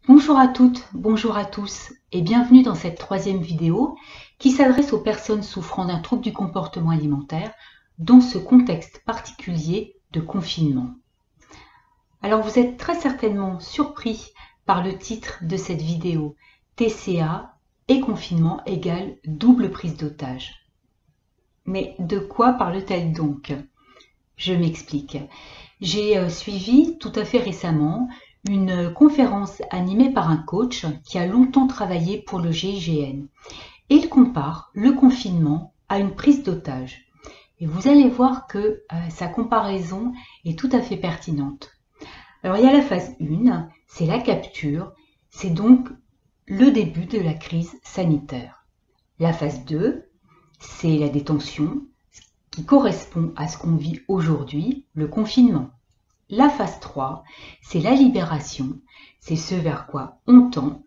Bonjour à toutes, bonjour à tous et bienvenue dans cette troisième vidéo qui s'adresse aux personnes souffrant d'un trouble du comportement alimentaire dans ce contexte particulier de confinement. Alors vous êtes très certainement surpris par le titre de cette vidéo, TCA et confinement égale double prise d'otage. Mais de quoi parle-t-elle donc? Je m'explique. J'ai suivi tout à fait récemment une conférence animée par un coach qui a longtemps travaillé pour le GIGN. Et il compare le confinement à une prise d'otage. Et vous allez voir que sa comparaison est tout à fait pertinente. Alors il y a la phase 1, c'est la capture, c'est donc le début de la crise sanitaire. La phase 2, c'est la détention, qui correspond à ce qu'on vit aujourd'hui, le confinement. La phase 3, c'est la libération, c'est ce vers quoi on tend,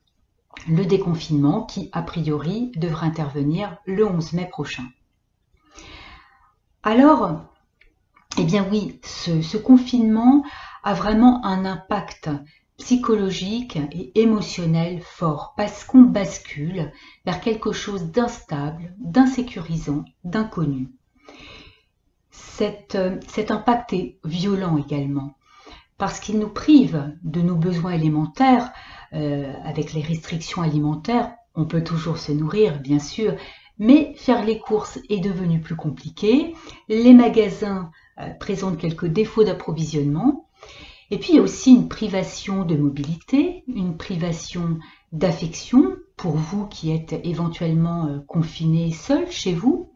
le déconfinement qui, a priori, devrait intervenir le 11 mai prochain. Alors, eh bien oui, ce confinement a vraiment un impact psychologique et émotionnel fort parce qu'on bascule vers quelque chose d'instable, d'insécurisant, d'inconnu. Cet impact est violent également parce qu'il nous prive de nos besoins élémentaires. Avec les restrictions alimentaires, on peut toujours se nourrir, bien sûr, mais faire les courses est devenu plus compliqué. Les magasins présentent quelques défauts d'approvisionnement. Et puis, il y a aussi une privation de mobilité, une privation d'affection pour vous qui êtes éventuellement confinés seuls chez vous.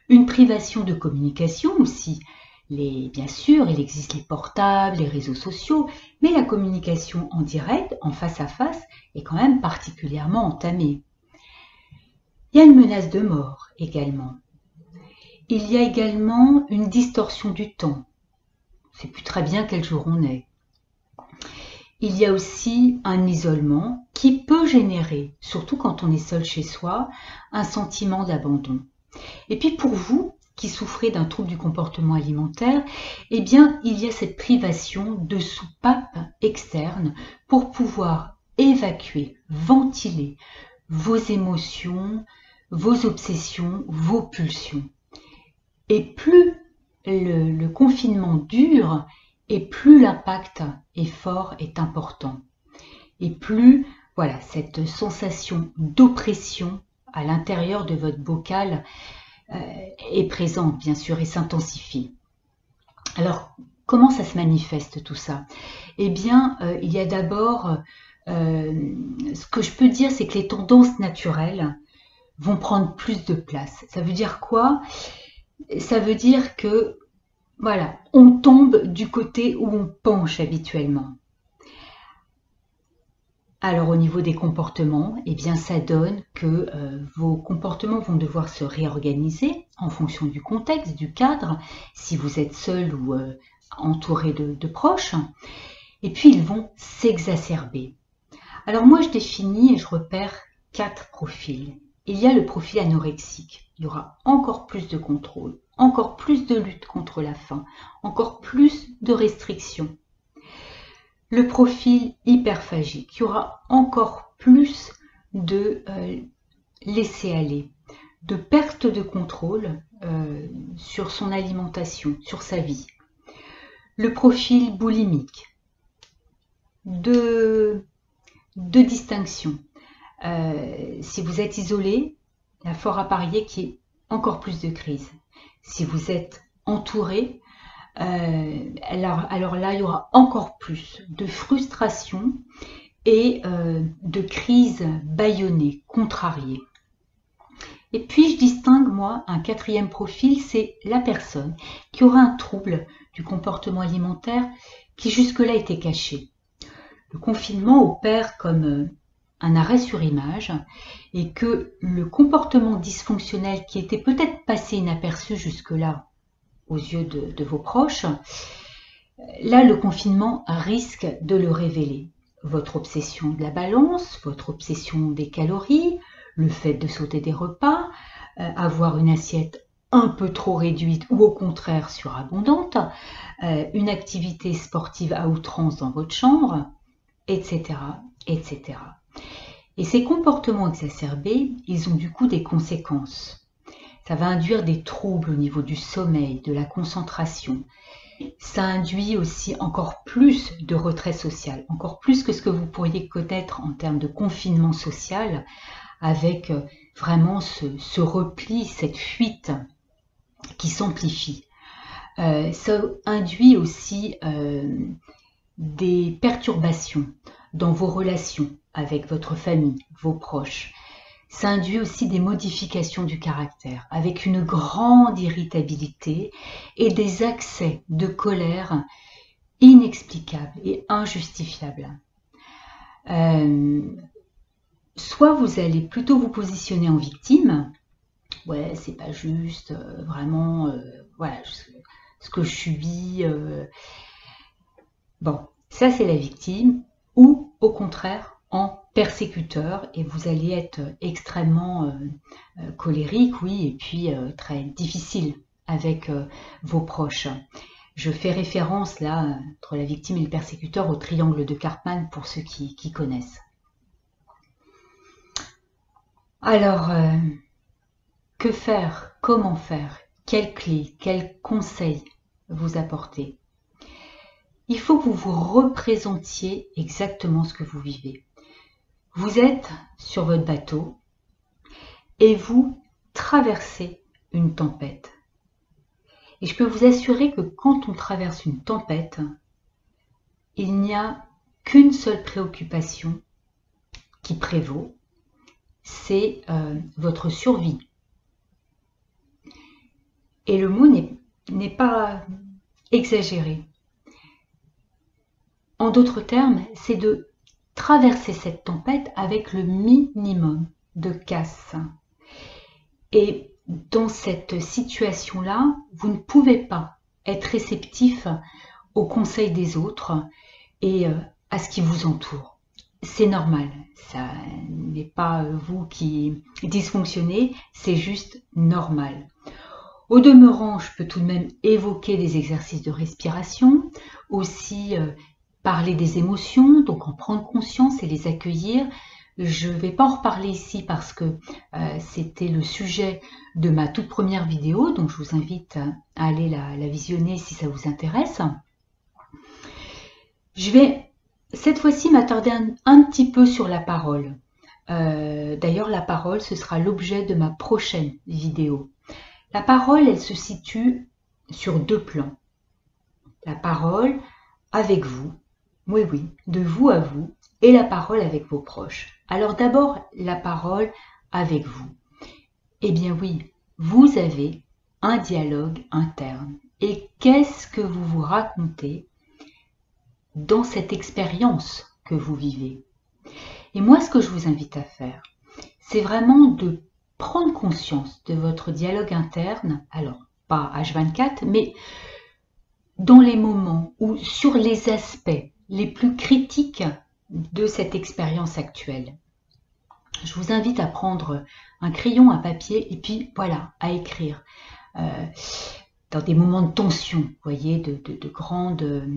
Une privation de communication aussi. Bien sûr, il existe les portables, les réseaux sociaux, mais la communication en direct, en face à face, est quand même particulièrement entamée. Il y a une menace de mort également. Il y a également une distorsion du temps. On ne sait plus très bien quel jour on est. Il y a aussi un isolement qui peut générer, surtout quand on est seul chez soi, un sentiment d'abandon. Et puis pour vous qui souffrez d'un trouble du comportement alimentaire, eh bien il y a cette privation de soupape externe pour pouvoir évacuer, ventiler vos émotions, vos obsessions, vos pulsions. Et plus le confinement dure, et plus l'impact est fort, est important. Et plus, voilà, cette sensation d'oppression à l'intérieur de votre bocal est présente, bien sûr, et s'intensifie. Alors, comment ça se manifeste tout ça? Eh bien, il y a d'abord, ce que je peux dire, c'est que les tendances naturelles vont prendre plus de place. Ça veut dire quoi? Ça veut dire que, voilà, on tombe du côté où on penche habituellement. Alors au niveau des comportements, eh bien ça donne que vos comportements vont devoir se réorganiser en fonction du contexte, du cadre, si vous êtes seul ou entouré de proches, et puis ils vont s'exacerber. Alors moi je définis et je repère 4 profils. Il y a le profil anorexique, il y aura encore plus de contrôle, encore plus de lutte contre la faim, encore plus de restrictions. Le profil hyperphagique, il y aura encore plus de laisser-aller, de perte de contrôle sur son alimentation, sur sa vie. Le profil boulimique, de distinction. Si vous êtes isolé, il y a fort à parier qu'il y ait encore plus de crises. Si vous êtes entouré, alors là, il y aura encore plus de frustration et de crises bâillonnées, contrariées. Et puis, je distingue, moi, un 4e profil, c'est la personne qui aura un trouble du comportement alimentaire qui jusque-là était caché. Le confinement opère comme un arrêt sur image et que le comportement dysfonctionnel qui était peut-être passé inaperçu jusque-là aux yeux de vos proches, là le confinement risque de le révéler. Votre obsession de la balance, votre obsession des calories, le fait de sauter des repas, avoir une assiette un peu trop réduite ou au contraire surabondante, une activité sportive à outrance dans votre chambre, etc., etc. Et ces comportements exacerbés, ils ont du coup des conséquences. Ça va induire des troubles au niveau du sommeil, de la concentration. Ça induit aussi encore plus de retrait social, encore plus que ce que vous pourriez connaître en termes de confinement social, avec vraiment ce repli, cette fuite qui s'amplifie. Ça induit aussi des perturbations dans vos relations avec votre famille, vos proches. Ça induit aussi des modifications du caractère, avec une grande irritabilité et des accès de colère inexplicables et injustifiables. Soit vous allez plutôt vous positionner en victime, ouais, c'est pas juste, vraiment, voilà, ce que je subis. Bon, ça c'est la victime, ou au contraire en persécuteur, et vous allez être extrêmement colérique, oui, et puis très difficile avec vos proches. Je fais référence là, entre la victime et le persécuteur, au triangle de Karpman pour ceux qui connaissent. Alors, que faire? Comment faire? Quelles clés? Quels conseils vous apporter? Il faut que vous vous représentiez exactement ce que vous vivez. Vous êtes sur votre bateau et vous traversez une tempête. Et je peux vous assurer que quand on traverse une tempête, il n'y a qu'une seule préoccupation qui prévaut, c'est votre survie. Et le mot n'est pas exagéré. En d'autres termes, c'est de traverser cette tempête avec le minimum de casse. Et dans cette situation-là, vous ne pouvez pas être réceptif aux conseils des autres et à ce qui vous entoure. C'est normal, ça n'est pas vous qui dysfonctionnez, c'est juste normal. Au demeurant, je peux tout de même évoquer des exercices de respiration, aussi parler des émotions, donc en prendre conscience et les accueillir. Je ne vais pas en reparler ici parce que c'était le sujet de ma toute première vidéo, donc je vous invite à aller la visionner si ça vous intéresse. Je vais cette fois-ci m'attarder un petit peu sur la parole. D'ailleurs, la parole, ce sera l'objet de ma prochaine vidéo. La parole, elle se situe sur deux plans. La parole avec vous, oui, de vous à vous, et la parole avec vos proches. Alors d'abord, la parole avec vous. Eh bien oui, vous avez un dialogue interne. Et qu'est-ce que vous vous racontez dans cette expérience que vous vivez? Et moi, ce que je vous invite à faire, c'est vraiment de prendre conscience de votre dialogue interne, alors pas H24, mais dans les moments ou sur les aspects les plus critiques de cette expérience actuelle. Je vous invite à prendre un crayon, un papier et puis voilà, à écrire. Dans des moments de tension, vous voyez, de grandes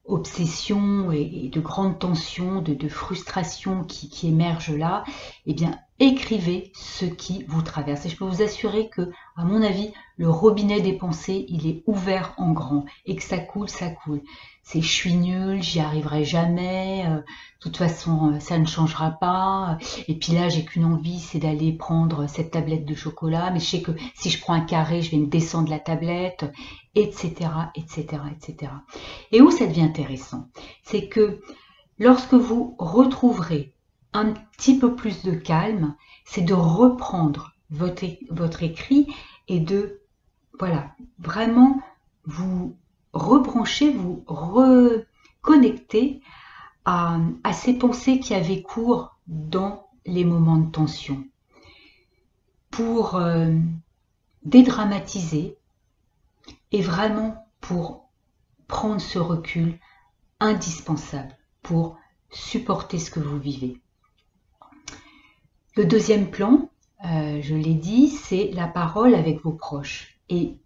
obsessions et de grandes tensions, de frustration qui émergent là, eh bien, écrivez ce qui vous traverse. Et je peux vous assurer que, à mon avis, le robinet des pensées, il est ouvert en grand. Et que ça coule, ça coule. C'est « je suis nulle, j'y arriverai jamais, de toute façon, ça ne changera pas. Et puis là, j'ai qu'une envie, c'est d'aller prendre cette tablette de chocolat. Mais je sais que si je prends un carré, je vais me descendre la tablette, etc., etc., etc. » Et où ça devient intéressant, c'est que lorsque vous retrouverez un petit peu plus de calme, c'est de reprendre votre écrit et de, voilà, vraiment vous rebrancher, vous reconnecter à ces pensées qui avaient cours dans les moments de tension pour dédramatiser et vraiment pour prendre ce recul indispensable pour supporter ce que vous vivez. Le deuxième plan, je l'ai dit, c'est la parole avec vos proches. Et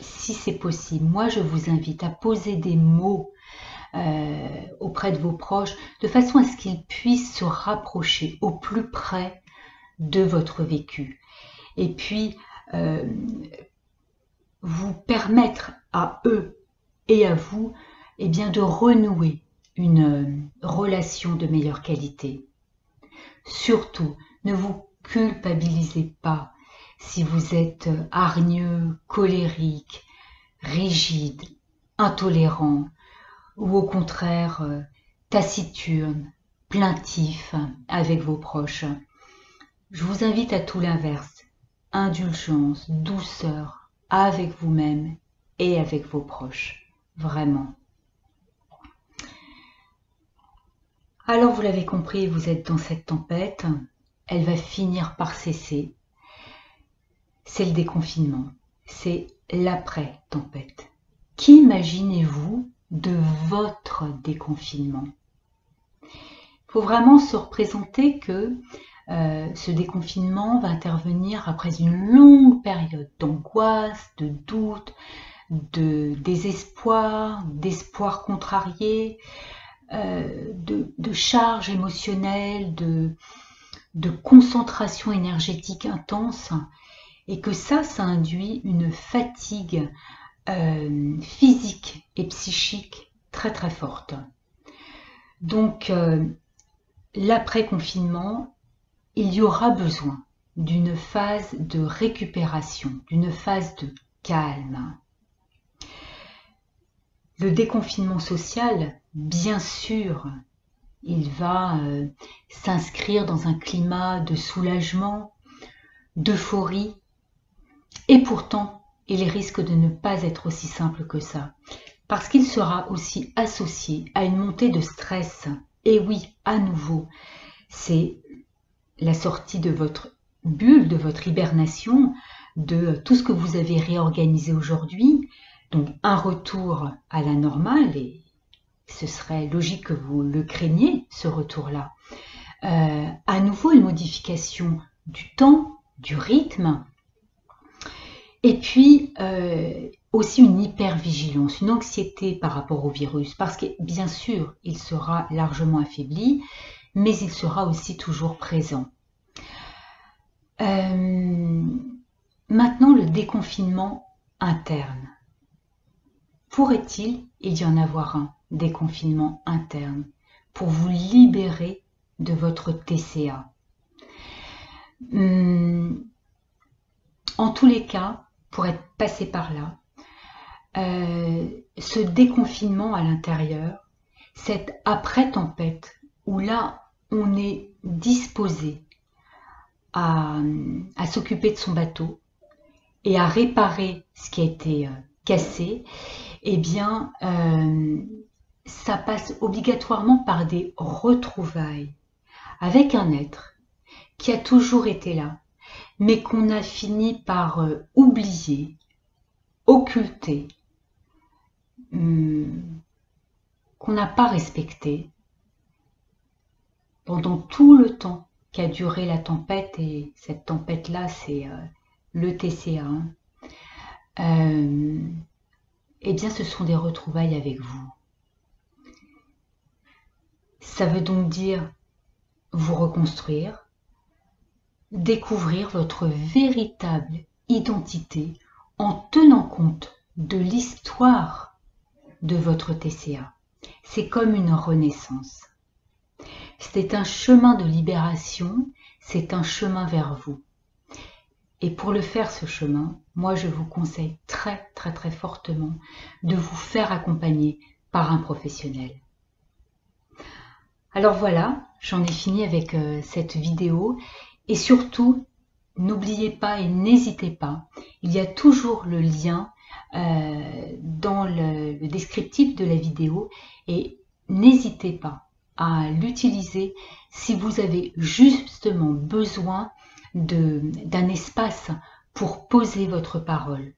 si c'est possible, moi je vous invite à poser des mots auprès de vos proches, de façon à ce qu'ils puissent se rapprocher au plus près de votre vécu. Et puis, vous permettre à eux et à vous eh bien, de renouer une relation de meilleure qualité. Surtout, ne vous culpabilisez pas si vous êtes hargneux, colérique, rigide, intolérant ou au contraire taciturne, plaintif avec vos proches. Je vous invite à tout l'inverse, indulgence, douceur avec vous-même et avec vos proches, vraiment. Alors vous l'avez compris, vous êtes dans cette tempête, elle va finir par cesser. C'est le déconfinement, c'est l'après-tempête. Qu'imaginez-vous de votre déconfinement? Il faut vraiment se représenter que ce déconfinement va intervenir après une longue période d'angoisse, de doute, de désespoir, d'espoir contrarié, de charge émotionnelle, de concentration énergétique intense, et que ça induit une fatigue physique et psychique très très forte. Donc l'après-confinement, il y aura besoin d'une phase de récupération, d'une phase de calme. Le déconfinement social, bien sûr, il va s'inscrire dans un climat de soulagement, d'euphorie, et pourtant, il risque de ne pas être aussi simple que ça, parce qu'il sera aussi associé à une montée de stress. Et oui, à nouveau, c'est la sortie de votre bulle, de votre hibernation, de tout ce que vous avez réorganisé aujourd'hui, donc un retour à la normale, et ce serait logique que vous le craigniez, ce retour-là. À nouveau, une modification du temps, du rythme, et puis aussi une hypervigilance, une anxiété par rapport au virus, parce que bien sûr, il sera largement affaibli, mais il sera aussi toujours présent. Maintenant, le déconfinement interne. Pourrait-il y en avoir un déconfinement interne pour vous libérer de votre TCA? En tous les cas, pour être passé par là, ce déconfinement à l'intérieur, cette après-tempête, où là, on est disposé à s'occuper de son bateau et à réparer ce qui a été cassé, eh bien, ça passe obligatoirement par des retrouvailles avec un être qui a toujours été là, mais qu'on a fini par oublier, occulter, qu'on n'a pas respecté pendant tout le temps qu'a duré la tempête, et cette tempête-là, c'est le TCA. Eh bien, ce sont des retrouvailles avec vous. Ça veut donc dire vous reconstruire, découvrir votre véritable identité en tenant compte de l'histoire de votre TCA. C'est comme une renaissance. C'est un chemin de libération, c'est un chemin vers vous. Et pour le faire, ce chemin, moi je vous conseille très très très fortement de vous faire accompagner par un professionnel. Alors voilà, j'en ai fini avec cette vidéo, et surtout, n'oubliez pas et n'hésitez pas, il y a toujours le lien dans le descriptif de la vidéo, et n'hésitez pas à l'utiliser si vous avez justement besoin d'un espace pour poser votre parole.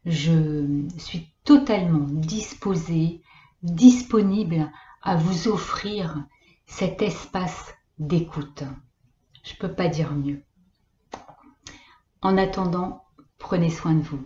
Je suis totalement disposée, disponible à vous offrir cet espace d'écoute. Je ne peux pas dire mieux. En attendant, prenez soin de vous.